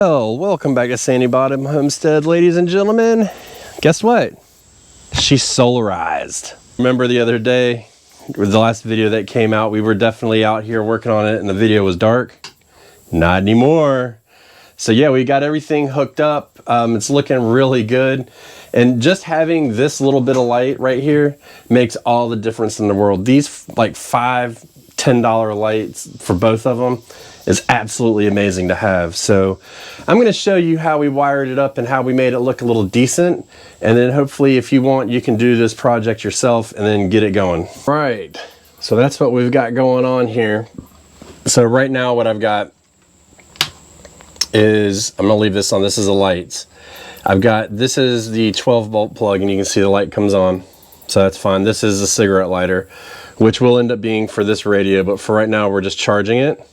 Well, welcome back to Sandy Bottom Homestead, ladies and gentlemen. Guess what? She's solarized. Remember the other day, the last video that came out, we were definitely out here working on it and the video was dark. Not anymore. So yeah, we got everything hooked up. It's looking really good. And just having this little bit of light right here makes all the difference in the world. These like $5, $10 lights for both of them is absolutely amazing to have. So I'm going to show you how we wired it up and how we made it look a little decent. And then hopefully if you want, you can do this project yourself and then get it going. Right. So that's what we've got going on here. So right now what I've got is, I'm going to leave this on. This is the lights. This is the 12 volt plug and you can see the light comes on. So that's fine. This is a cigarette lighter, which will end up being for this radio. But for right now, we're just charging it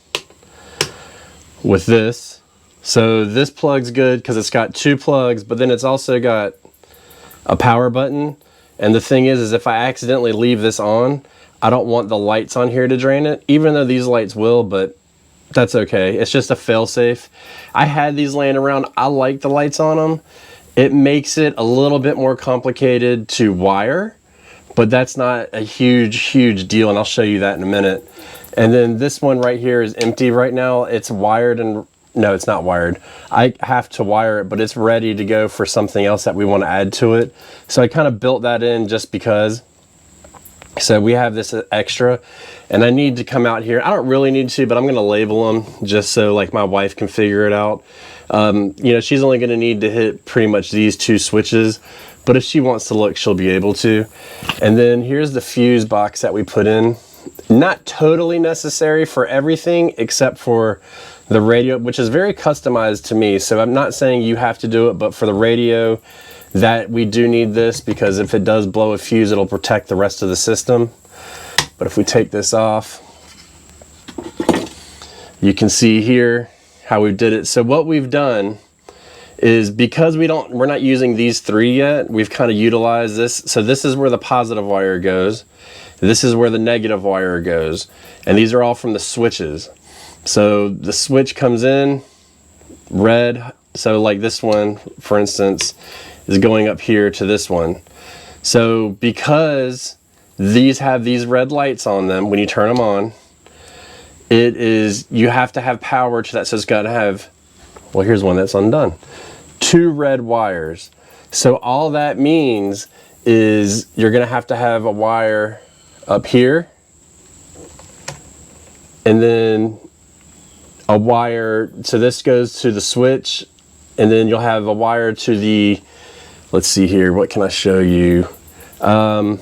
with this. So this plug's good because it's got two plugs, but then it's also got a power button. And the thing is if I accidentally leave this on, I don't want the lights on here to drain it, even though these lights will, but that's okay. It's just a fail-safe. I had these laying around. I like the lights on them. It makes it a little bit more complicated to wire, but that's not a huge deal, and I'll show you that in a minute. And then this one right here is empty right now. It's wired and, no, it's not wired. I have to wire it, but it's ready to go for something else that we want to add to it. So I kind of built that in just because. So we have this extra, and I need to come out here. I don't really need to, but I'm going to label them just so like my wife can figure it out. You know, she's only going to need to hit pretty much these two switches, but if she wants to look, she'll be able to. And then here's the fuse box that we put in. Not totally necessary for everything except for the radio, which is very customized to me. So I'm not saying you have to do it, but for the radio, that we do need this because if it does blow a fuse, it'll protect the rest of the system. But if we take this off, you can see here how we did it. So what we've done is, because we're not using these three yet, we've kind of utilized this. So this is where the positive wire goes. This is where the negative wire goes. And these are all from the switches. So the switch comes in red. So like this one, for instance, is going up here to this one. So because these have these red lights on them, when you turn them on, you have to have power to that. So it's got to have, well, here's one that's undone. 2 red wires. So all that means is you're going to have a wire up here, and then a wire, so this goes to the switch, and then you'll have a wire to the, let's see here, what can I show you? You'll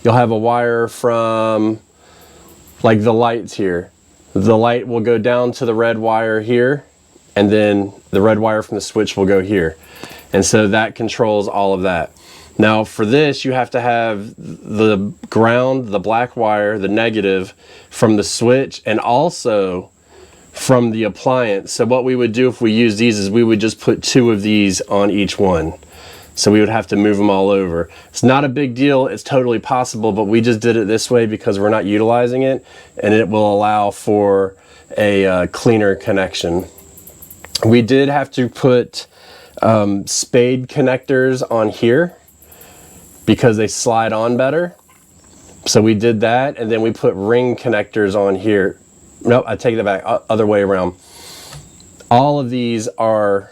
have a wire from like the lights here. The light will go down to the red wire here, and then the red wire from the switch will go here. And so that controls all of that. Now for this, you have to have the ground, the black wire, the negative from the switch, and also from the appliance. So what we would do if we use these is we would just put 2 of these on each one. So we would have to move them all over. It's not a big deal, it's totally possible, but we just did it this way because we're not utilizing it, and it will allow for a cleaner connection. We did have to put spade connectors on here because they slide on better. So we did that, and then we put ring connectors on here. Nope, I take that back, other way around. All of these are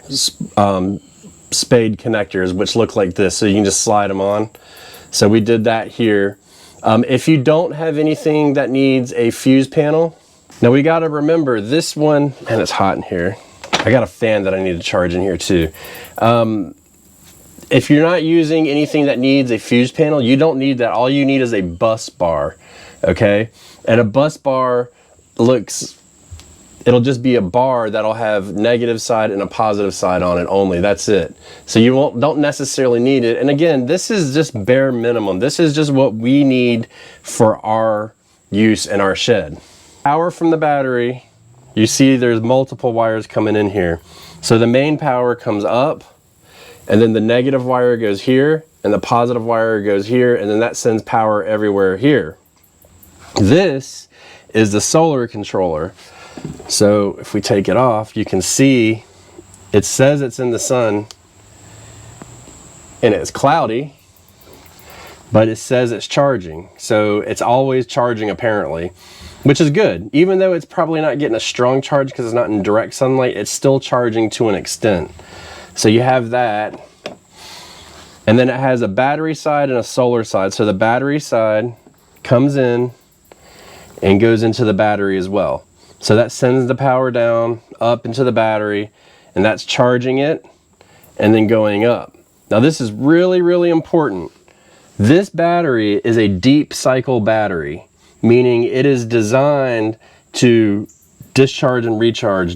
spade connectors, which look like this, so you can just slide them on. So we did that here. If you don't have anything that needs a fuse panel, now we got to remember this one, and it's hot in here. I got a fan that I need to charge in here too. If you're not using anything that needs a fuse panel, you don't need that. All you need is a bus bar, okay? And a bus bar it'll just be a bar that'll have negative side and a positive side on it only. That's it. So you don't necessarily need it. And again, this is just bare minimum. This is just what we need for our use in our shed. Power from the battery, you see there's multiple wires coming in here. So the main power comes up, and then the negative wire goes here, and the positive wire goes here, and then that sends power everywhere here. This is the solar controller. So if we take it off, you can see it says it's in the sun and it's cloudy, but it says it's charging. So it's always charging apparently, which is good. Even though it's probably not getting a strong charge because it's not in direct sunlight, it's still charging to an extent. So you have that. And then it has a battery side and a solar side. So the battery side comes in and goes into the battery as well. So that sends the power down up into the battery, and that's charging it and then going up. Now this is really, really important. This battery is a deep cycle battery, meaning it is designed to discharge and recharge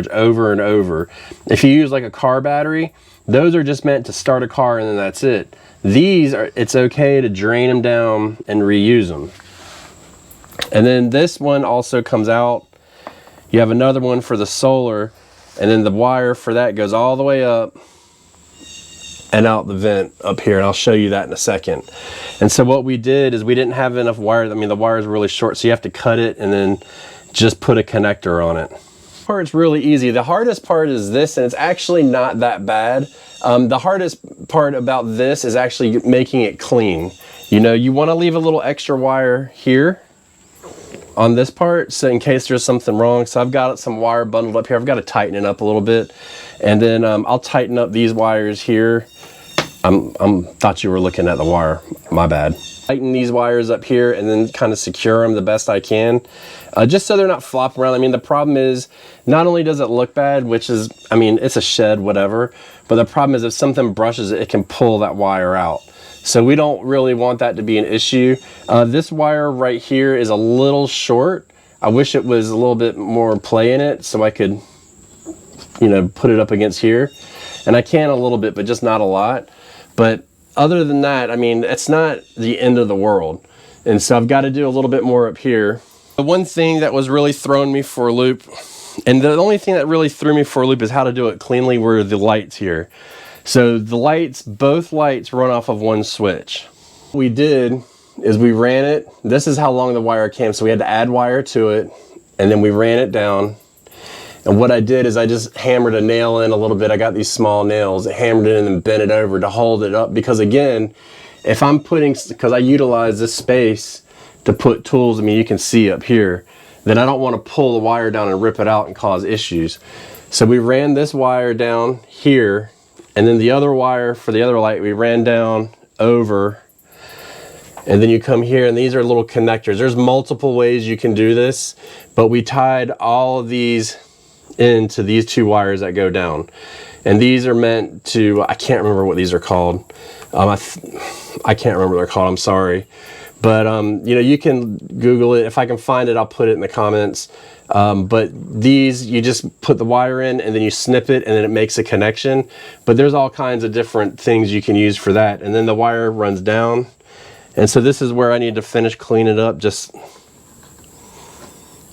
over and over. If you use like a car battery, those are just meant to start a car and then that's it. These are, it's okay to drain them down and reuse them. And then this one also comes out. You have another one for the solar, and then the wire for that goes all the way up and out the vent up here, and I'll show you that in a second. And so what we did is we didn't have enough wire. I mean, the wire is really short, so you have to cut it and then just put a connector on it. Part's really easy. The hardest part is this, and it's actually not that bad. The hardest part about this is actually making it clean. You know, you want to leave a little extra wire here on this part, so in case there's something wrong. So I've got some wire bundled up here. I've got to tighten it up a little bit, and then I'll tighten up these wires here. Thought you were looking at the wire, my bad. Tighten these wires up here and then kind of secure them the best I can, just so they're not flopping around. I mean, the problem is not only does it look bad, which is, I mean, it's a shed, whatever, but the problem is if something brushes it, it can pull that wire out. So we don't really want that to be an issue. This wire right here is a little short. I wish it was a little bit more play in it so I could, you know, put it up against here. And I can a little bit, but just not a lot. But other than that, I mean, it's not the end of the world. And so I've got to do a little bit more up here. The one thing that was really throwing me for a loop, and the only thing that really threw me for a loop is how to do it cleanly, were the lights here. So the lights, both lights run off of one switch. What we did is we ran it. This is how long the wire came. So we had to add wire to it, and then we ran it down. And what I did is I just hammered a nail in a little bit. I got these small nails, hammered it in and bent it over to hold it up. Because again, if I'm putting, because I utilize this space to put tools, I mean, you can see up here, then I don't want to pull the wire down and rip it out and cause issues. So we ran this wire down here, and then the other wire for the other light we ran down over, and then you come here, and these are little connectors. There's multiple ways you can do this, but we tied all of these into these two wires that go down, and these are meant to, I can't remember what these are called. I can't remember what they're called, I'm sorry, but you know, you can Google it. If I can find it, I'll put it in the comments. But these, you just put the wire in and then you snip it and then it makes a connection. But there's all kinds of different things you can use for that. And then the wire runs down, and so this is where I need to finish cleaning it up. Just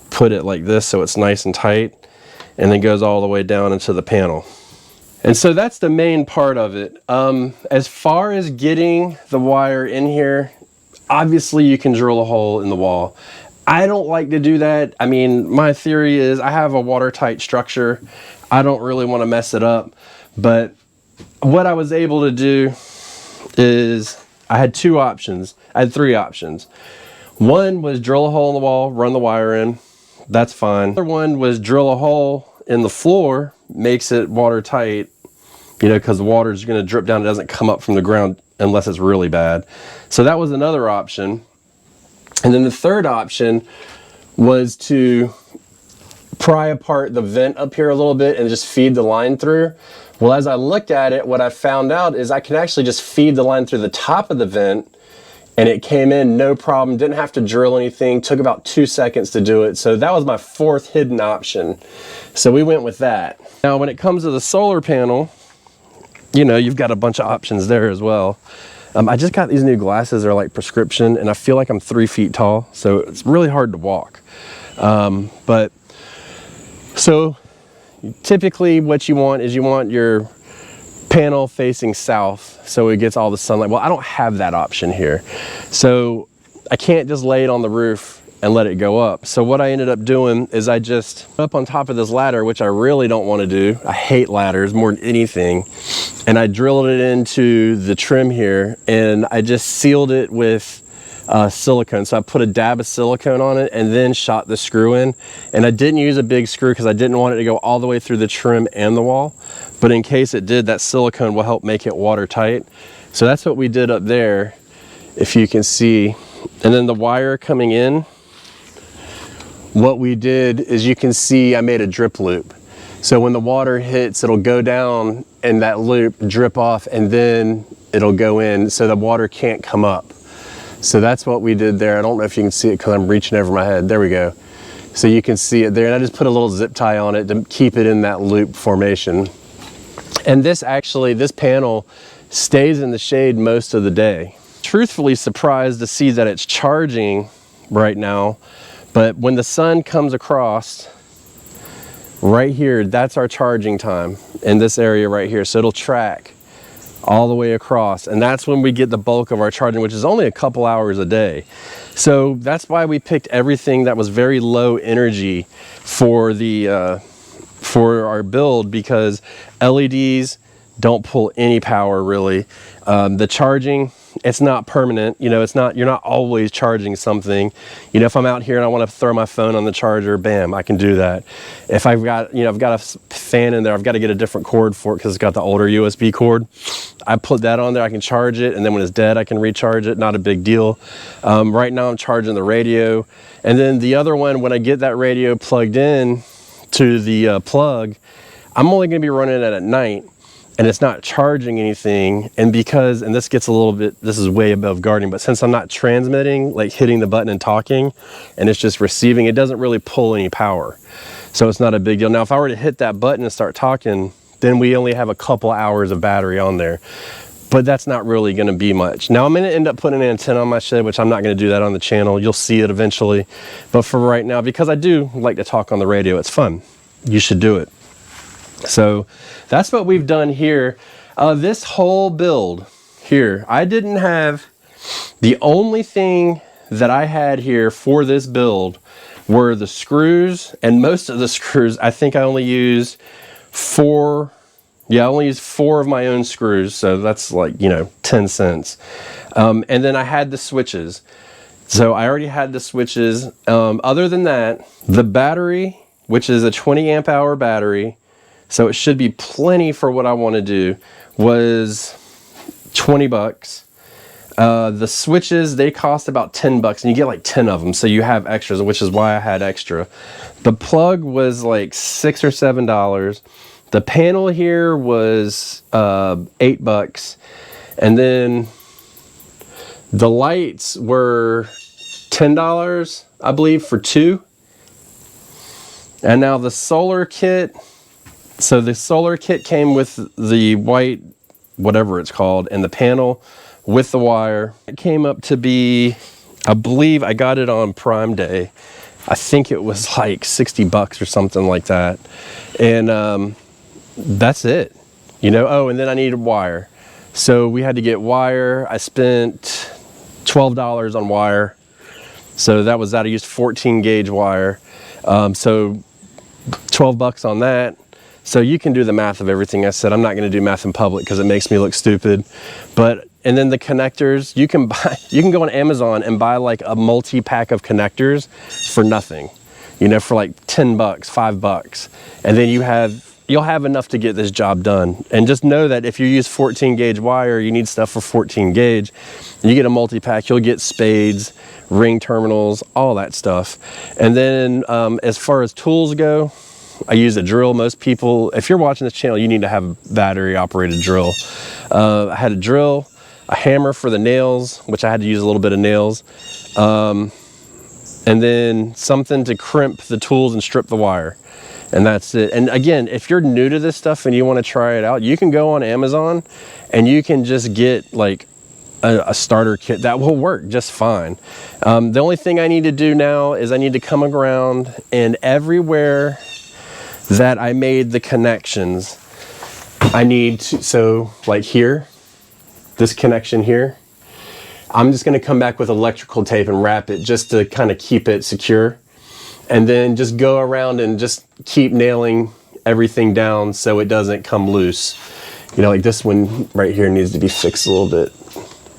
put it like this so it's nice and tight, and then goes all the way down into the panel. And so that's the main part of it. As far as getting the wire in here, obviously you can drill a hole in the wall. I don't like to do that. I mean, my theory is I have a watertight structure. I don't really want to mess it up. But what I was able to do is I had two options. I had three options. One was drill a hole in the wall, run the wire in. That's fine. The other one was drill a hole in the floor, makes it watertight, you know, because the water is going to drip down. It doesn't come up from the ground unless it's really bad. So that was another option. And then the third option was to pry apart the vent up here a little bit and just feed the line through. Well, as I looked at it, what I found out is I can actually just feed the line through the top of the vent, and it came in no problem. Didn't have to drill anything. Took about 2 seconds to do it. So that was my fourth hidden option. So we went with that. Now, when it comes to the solar panel, you know, you've got a bunch of options there as well. I just got these new glasses. They're like prescription, and I feel like I'm 3 feet tall, so it's really hard to walk. But so typically what you want is you want your panel facing south so it gets all the sunlight. Well, I don't have that option here, so I can't just lay it on the roof and let it go up. So what I ended up doing is I just up on top of this ladder, which I really don't want to do. I hate ladders more than anything. And I drilled it into the trim here, and I just sealed it with silicone. So I put a dab of silicone on it and then shot the screw in. And I didn't use a big screw because I didn't want it to go all the way through the trim and the wall. But in case it did, that silicone will help make it watertight. So that's what we did up there, if you can see. And then the wire coming in, what we did is, you can see I made a drip loop. So when the water hits, it'll go down and that loop drip off, and then it'll go in so the water can't come up. So that's what we did there. I don't know if you can see it because I'm reaching over my head. There we go. So you can see it there. And I just put a little zip tie on it to keep it in that loop formation. And this panel stays in the shade most of the day. Truthfully surprised to see that it's charging right now. But when the sun comes across right here, that's our charging time in this area right here. So it'll track all the way across, and that's when we get the bulk of our charging, which is only a couple hours a day. So that's why we picked everything that was very low energy for the for our build, because LEDs don't pull any power really. The charging, it's not permanent, you know, you're not always charging something. You know, if I'm out here and I want to throw my phone on the charger, bam, I can do that. If I've got a fan in there, I've got to get a different cord for it because it's got the older USB cord. I put that on there, I can charge it, and then when it's dead, I can recharge it, not a big deal. Right now I'm charging the radio. And then the other one, when I get that radio plugged in to the plug, I'm only going to be running it at night. And it's not charging anything. And this gets a little bit, this is way above gardening, but since I'm not transmitting, like hitting the button and talking, and it's just receiving, it doesn't really pull any power. So it's not a big deal. Now, if I were to hit that button and start talking, then we only have a couple hours of battery on there. But that's not really gonna be much. Now I'm gonna end up putting an antenna on my shed, which I'm not gonna do that on the channel. You'll see it eventually. But for right now, because I do like to talk on the radio, it's fun. You should do it. So that's what we've done here. This whole build here, I didn't have, the only thing that I had here for this build were the screws, and most of the screws, I think I only used four of my own screws. So that's like, 10 cents. And then I had the switches. So I already had the switches. Other than that, the battery, which is a 20 amp hour battery, so it should be plenty for what I want to do, was 20 bucks. The switches, they cost about 10 bucks, and you get like 10 of them, so you have extras, which is why I had extra. The plug was like $6 or $7. The panel here was 8 bucks. And then the lights were $10, I believe, for 2. And now the solar kit, so the solar kit came with the white, whatever it's called, and the panel with the wire. It came up to be, I believe I got it on Prime Day. I think it was like 60 bucks or something like that. And that's it. Oh, and then I needed wire. So we had to get wire. I spent $12 on wire. So that was that. I used 14 gauge wire. So 12 bucks on that. So you can do the math of everything I said. I'm not going to do math in public because it makes me look stupid. And then the connectors, you can go on Amazon and buy like a multi-pack of connectors for nothing. For like 10 bucks, 5 bucks. And then you'll have enough to get this job done. And just know that if you use 14 gauge wire, you need stuff for 14 gauge. You get a multi-pack, you'll get spades, ring terminals, all that stuff. And then as far as tools go, I use a drill. Most people, if you're watching this channel, you need to have a battery operated drill. I had a drill, a hammer for the nails, which I had to use a little bit of nails. And then something to crimp the tools and strip the wire. And that's it. And again, if you're new to this stuff and you want to try it out, you can go on Amazon and you can just get like a starter kit that will work just fine. The only thing I need to do now is I need to come around, and everywhere that I made the connections, I need to, so like here, this connection here, I'm just going to come back with electrical tape and wrap it just to kind of keep it secure. And then just go around and just keep nailing everything down so it doesn't come loose. You know, like this one right here needs to be fixed a little bit.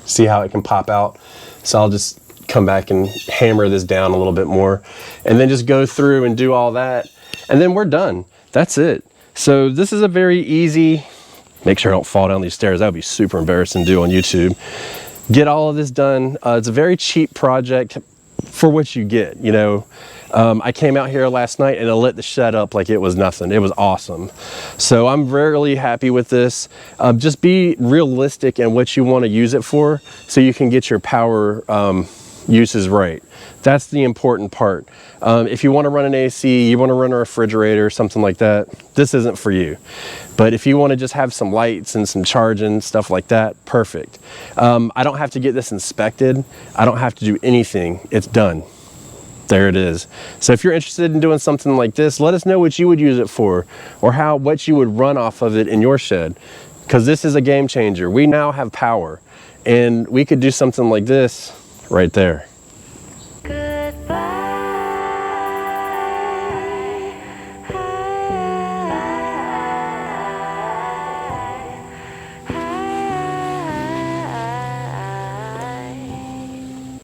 See how it can pop out? So I'll just come back and hammer this down a little bit more, and then just go through and do all that, and then we're done. That's it. So this is a very easy, make sure I don't fall down these stairs. That would be super embarrassing to do on YouTube. Get all of this done. It's a very cheap project for what you get, you know. I came out here last night and it lit the shed up like it was nothing. It was awesome. So I'm really happy with this. Just be realistic in what you want to use it for so you can get your power uses right. That's the important part. If you want to run an AC, you want to run a refrigerator, something like that, this isn't for you. But if you want to just have some lights and some charging, stuff like that, perfect. I don't have to get this inspected. I don't have to do anything. It's done. There it is. So if you're interested in doing something like this, let us know what you would use it for, or what you would run off of it in your shed, because this is a game changer. We now have power, and we could do something like this right there.